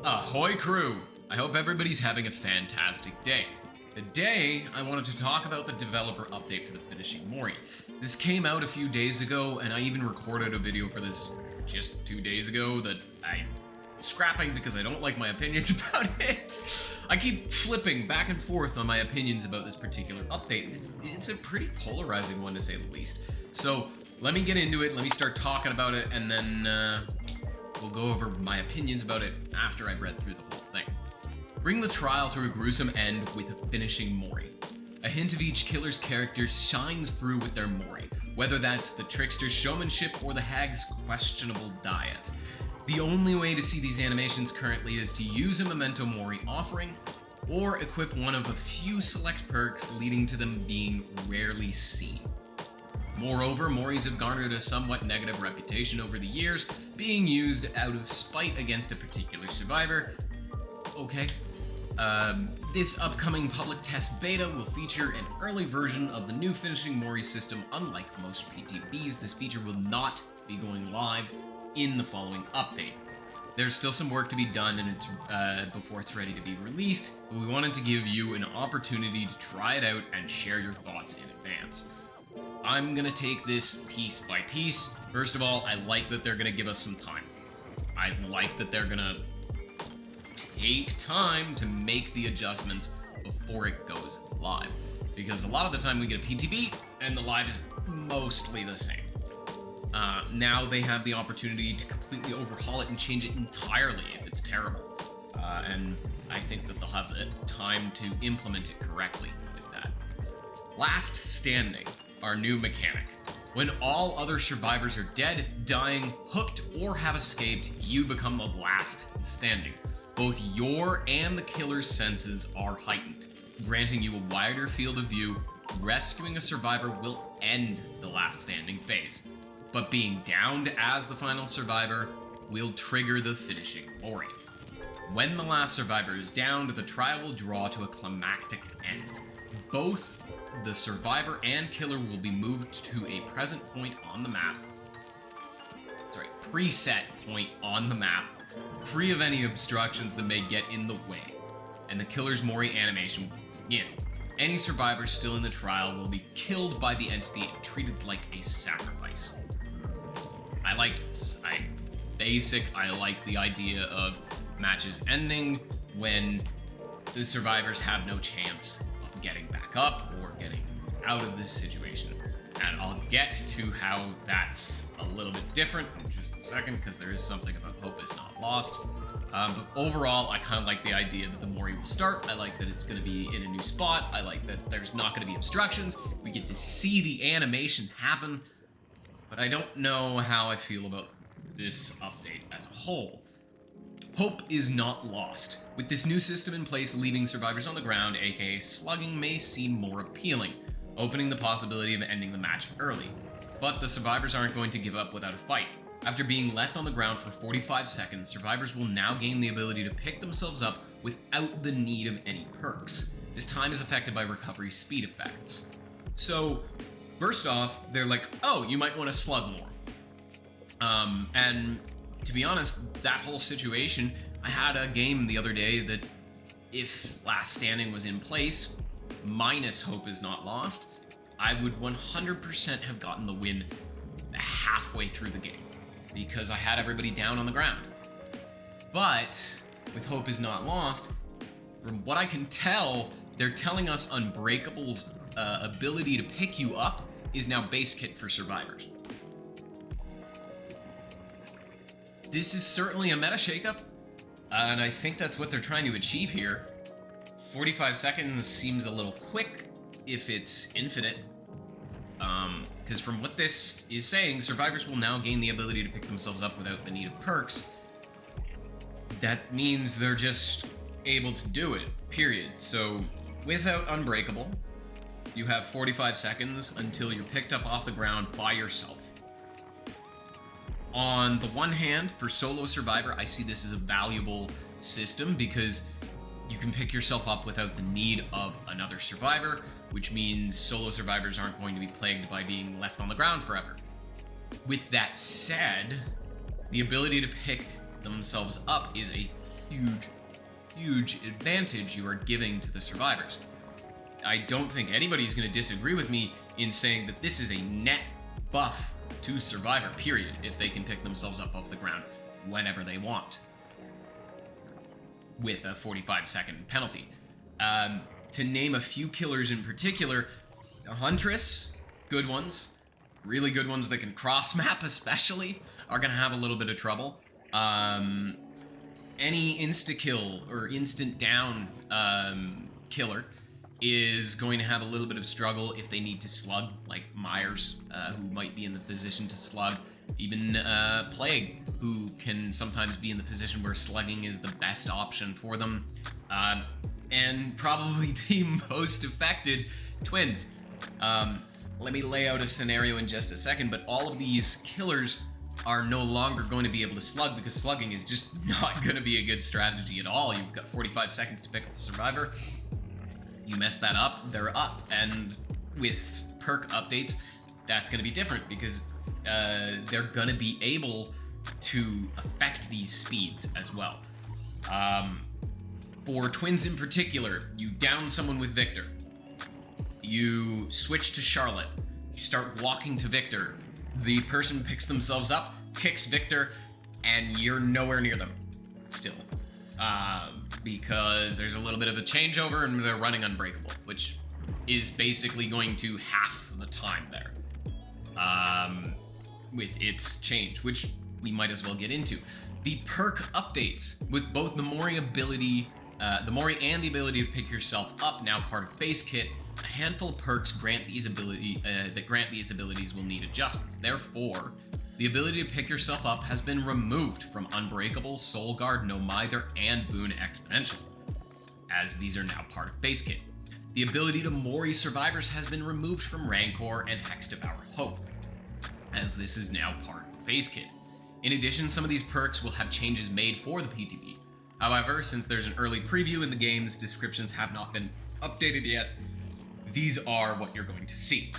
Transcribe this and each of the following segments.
Ahoy crew! I hope everybody's having a fantastic day. Today, I wanted to talk about the developer update for the finishing Mori. This came out a few days ago, and I even recorded a video for this just 2 days ago that I'm scrapping because I don't like my opinions about it. I keep flipping back and forth on my opinions about this particular update, and it's a pretty polarizing one to say the least. So, let me get into it, let me start talking about it, and then we'll go over my opinions about it after I've read through the whole thing. Bring the trial to a gruesome end with a finishing Mori. A hint of each killer's character shines through with their Mori, whether that's the trickster's showmanship or the hag's questionable diet. The only way to see these animations currently is to use a memento Mori offering, or equip one of a few select perks leading to them being rarely seen. Moreover, Moris have garnered a somewhat negative reputation over the years, being used out of spite against a particular survivor. Okay. This upcoming public test beta will feature an early version of the new finishing Mori system. Unlike most PTBs, this feature will not be going live in the following update. There's still some work to be done and before it's ready to be released, but we wanted to give you an opportunity to try it out and share your thoughts in advance. I'm gonna take this piece by piece. First of all, I like that they're gonna give us some time. I like that they're gonna take time to make the adjustments before it goes live. Because a lot of the time we get a PTB and the live is mostly the same. Now they have the opportunity to completely overhaul it and change it entirely if it's terrible. And I think that they'll have the time to implement it correctly with that. Last standing. Our new mechanic. When all other survivors are dead, dying, hooked, or have escaped, you become the last standing. Both your and the killer's senses are heightened, granting you a wider field of view. Rescuing a survivor will end the last standing phase, but being downed as the final survivor will trigger the finishing Mori. When the last survivor is downed, the trial will draw to a climactic end. Both the survivor and killer will be moved to a preset point on the map, free of any obstructions that may get in the way, and the killer's Mori animation will begin. Any survivors still in the trial will be killed by the entity and treated like a sacrifice. I like this. I like the idea of matches ending when the survivors have no chance of getting back up or getting out of this situation. And I'll get to how that's a little bit different in just a second, because there is something about hope is not lost. But overall, I kind of like the idea that the Mori will start. I like that it's going to be in a new spot. I like that there's not going to be obstructions. We get to see the animation happen. But I don't know how I feel about this update as a whole. Hope is not lost. With this new system in place, leaving survivors on the ground, aka slugging, may seem more appealing, opening the possibility of ending the match early. But the survivors aren't going to give up without a fight. After being left on the ground for 45 seconds, survivors will now gain the ability to pick themselves up without the need of any perks. This time is affected by recovery speed effects. So, first off, they're like, oh, you might want to slug more. And to be honest, that whole situation, I had a game the other day that if Last Standing was in place, minus Hope is not lost, I would 100% have gotten the win halfway through the game, because I had everybody down on the ground. But with Hope is not lost, from what I can tell, they're telling us Unbreakable's ability to pick you up is now base kit for survivors. This is certainly a meta shakeup, and I think that's what they're trying to achieve here. 45 seconds seems a little quick if it's infinite, because from what this is saying, survivors will now gain the ability to pick themselves up without the need of perks. That means they're just able to do it, period. So without Unbreakable, you have 45 seconds until you're picked up off the ground by yourself. On the one hand, for solo survivor, I see this as a valuable system because you can pick yourself up without the need of another survivor, which means solo survivors aren't going to be plagued by being left on the ground forever. With that said, the ability to pick themselves up is a huge advantage you are giving to the survivors. I don't think anybody's going to disagree with me in saying that this is a net buff to survivor, period, if they can pick themselves up off the ground whenever they want, with a 45-second penalty. To name a few killers in particular, the Huntress, good ones, really good ones that can cross-map especially, are going to have a little bit of trouble. Any insta-kill or instant down killer is going to have a little bit of struggle if they need to slug, like Myers, who might be in the position to slug. Even Plague, who can sometimes be in the position where slugging is the best option for them. And probably the most affected, Twins. Let me lay out a scenario in just a second, but all of these killers are no longer going to be able to slug because slugging is just not going to be a good strategy at all. You've got 45 seconds to pick up the survivor. You mess that up, they're up. And with perk updates, that's going to be different because they're going to be able to affect these speeds as well. For Twins in particular, you down someone with Victor. You switch to Charlotte. You start walking to Victor. The person picks themselves up, kicks Victor, and you're nowhere near them still. Because there's a little bit of a changeover and they're running Unbreakable, which is basically going to half the time there. With its change, which we might as well get into. The perk updates with both the Mori ability, the Mori and the ability to pick yourself up, now part of base kit. A handful of perks grant these abilities will need adjustments. Therefore, the ability to pick yourself up has been removed from Unbreakable, Soul Guard, No Mither, and Boon Exponential, as these are now part of base kit. The ability to Mori survivors has been removed from Rancor and Hex Devour Hope, as this is now part of base kit. In addition, some of these perks will have changes made for the PTB. However, since there's an early preview and the game's descriptions have not been updated yet, these are what you're going to see.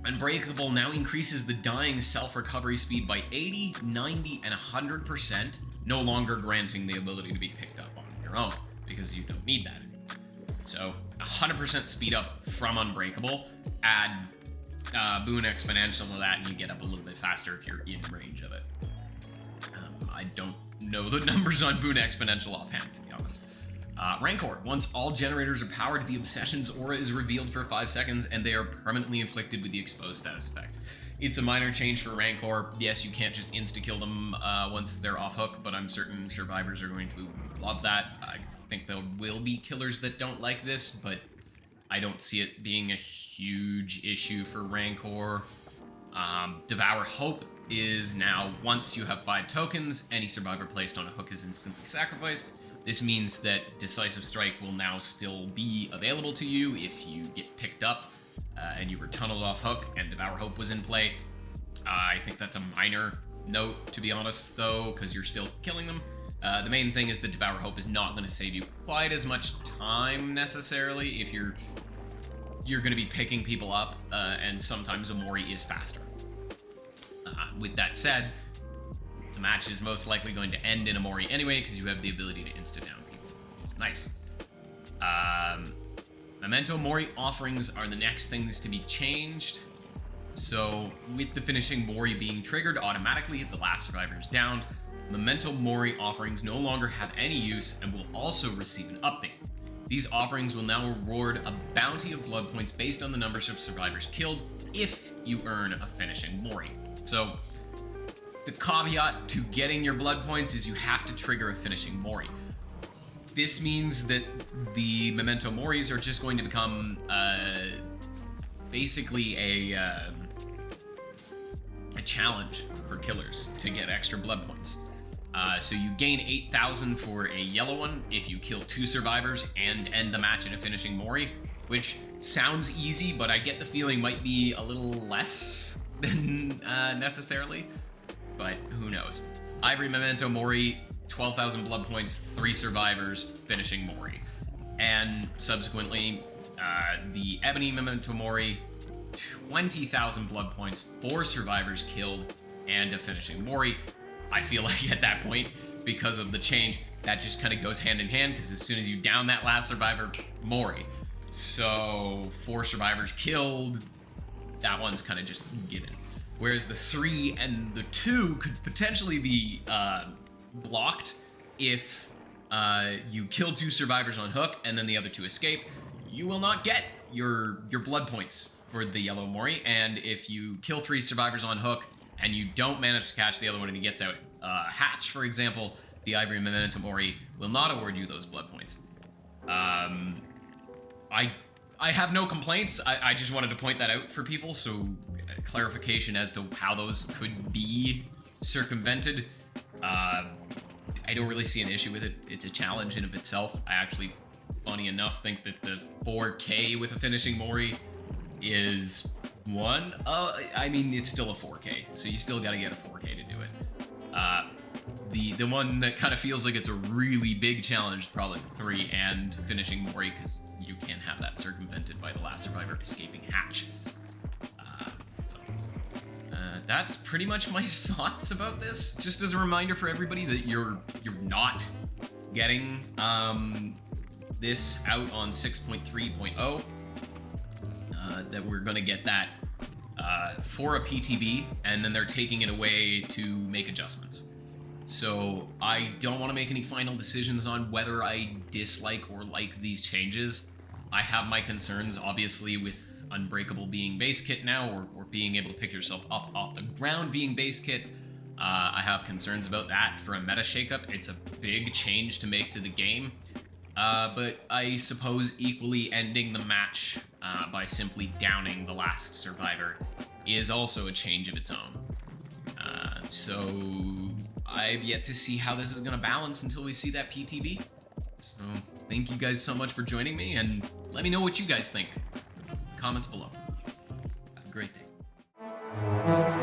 Unbreakable now increases the dying self-recovery speed by 80, 90, and 100%, no longer granting the ability to be picked up on your own, because you don't need that anymore. So, 100% speed up from Unbreakable, add Boon Exponential to that, and you get up a little bit faster if you're in range of it. I don't know the numbers on Boon Exponential offhand, to be honest. Rancor. Once all generators are powered, the Obsession's aura is revealed for 5 seconds, and they are permanently inflicted with the exposed status effect. It's a minor change for Rancor. Yes, you can't just insta-kill them once they're off hook, but I'm certain survivors are going to love that. I think there will be killers that don't like this, but I don't see it being a huge issue for Rancor. Devour Hope is now, once you have 5 tokens, any survivor placed on a hook is instantly sacrificed. This means that Decisive Strike will now still be available to you if you get picked up and you were tunneled off hook and Devour Hope was in play. I think that's a minor note, to be honest, though, because you're still killing them. The main thing is that Devour Hope is not going to save you quite as much time, necessarily, if you're going to be picking people up, and sometimes a Mori is faster. With that said, the match is most likely going to end in a Mori anyway, because you have the ability to insta-down people. Nice. Memento Mori offerings are the next things to be changed. So, with the finishing Mori being triggered automatically if the last survivor is downed, Memento Mori offerings no longer have any use and will also receive an update. These offerings will now reward a bounty of blood points based on the numbers of survivors killed if you earn a finishing Mori. So, the caveat to getting your blood points is you have to trigger a finishing Mori. This means that the Memento Moris are just going to become basically a challenge for killers to get extra blood points. So you gain 8,000 for a yellow one if you kill 2 survivors and end the match in a finishing Mori, which sounds easy, but I get the feeling might be a little less than necessarily. But who knows. Ivory Memento Mori, 12,000 blood points, 3 survivors, finishing Mori. And subsequently, the Ebony Memento Mori, 20,000 blood points, 4 survivors killed, and a finishing Mori. I feel like at that point, because of the change, that just kind of goes hand in hand, because as soon as you down that last survivor, Mori. So 4 survivors killed, that one's kind of just given. Whereas the 3 and the 2 could potentially be blocked if you kill 2 survivors on hook and then the other 2 escape. You will not get your blood points for the yellow Mori, and if you kill 3 survivors on hook and you don't manage to catch the other one and he gets out hatch, for example, the Ivory Memento Mori will not award you those blood points. I have no complaints. I just wanted to point that out for people, so clarification as to how those could be circumvented. I don't really see an issue with it. It's a challenge in of itself. I actually, funny enough, think that the 4K with a finishing Mori is one. I mean, it's still a 4K, so you still got to get a 4K to do it. The one that kind of feels like it's a really big challenge is probably 3 and finishing Mori, because you can't have that circumvented by the last survivor escaping hatch. That's pretty much my thoughts about this. Just as a reminder for everybody that you're not getting this out on 6.3.0. That we're gonna get that for a PTB, and then they're taking it away to make adjustments. So I don't want to make any final decisions on whether I dislike or like these changes. I have my concerns, obviously, with Unbreakable being base kit now, or being able to pick yourself up off the ground being base kit. I have concerns about that for a meta shakeup. It's a big change to make to the game. But I suppose equally ending the match by simply downing the last survivor is also a change of its own. So I've yet to see how this is going to balance until we see that PTB. So thank you guys so much for joining me, and let me know what you guys think. Comments below. Have a great day.